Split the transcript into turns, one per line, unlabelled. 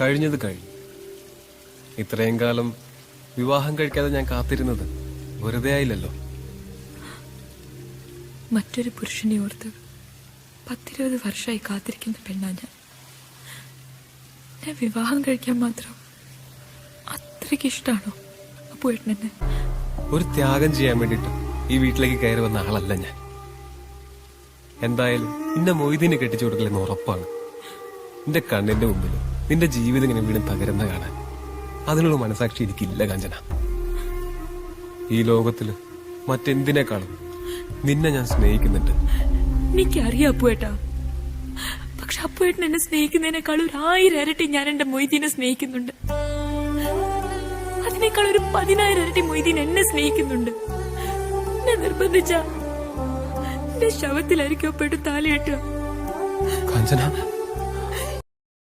കഴിഞ്ഞത് കഴിഞ്ഞു. ഇത്രയും കാലം വിവാഹം കഴിക്കാതെ ഞാൻ കാത്തിരുന്നത് വെറുതെ ആയില്ലല്ലോ.
മറ്റൊരു പുരുഷനെ ഓർത്ത് 10-20 വർഷമായി കാത്തിരിക്കുന്ന പെണ്ണാ ഞാൻ. വിവാഹം കഴിക്കാൻ മാത്രം അത്രയ്ക്ക് ഇഷ്ടമാണോ അപ്പുവേട്ടനെന്നെ?
ഒരു ത്യാഗം ചെയ്യാൻ വേണ്ടിട്ട് ഈ വീട്ടിലേക്ക് കയറി വന്ന ആളല്ല ഞാൻ. എന്തായാലും നിന്നെ മൊയ്തീനെ കെട്ടിച്ചു കൊടുക്കലെന്ന് ഉറപ്പാണ്. നിന്റെ കണ്ണിന്റെ മുമ്പിൽ നിന്റെ ജീവിതം ഇങ്ങനെ വീണ്ടും തകരുന്ന കാണാൻ അതിനുള്ള മനസാക്ഷി എനിക്കില്ല കാഞ്ചന. ഈ ലോകത്തില് മറ്റെന്തിനേക്കാളും നിന്നെ ഞാൻ സ്നേഹിക്കുന്നുണ്ട്.
എനിക്കറിയാം അപ്പുവേട്ടാ. പക്ഷെ അപ്പുവേട്ടൻ എന്നെ സ്നേഹിക്കുന്നതിനേക്കാൾ 1000 ഇരട്ടി ഞാൻ എന്റെ മൊയ്തീനെ സ്നേഹിക്കുന്നുണ്ട്. അതിനേക്കാൾ 10,000 ഇരട്ടി മൊയ്തീൻ എന്നെ സ്നേഹിക്കുന്നുണ്ട്. എന്നെ നിർബന്ധിച്ച എന്റെ ശവത്തിലായിരിക്കും അപ്പുവേട്ടൻ താലികെട്ടുക.
കാഞ്ചന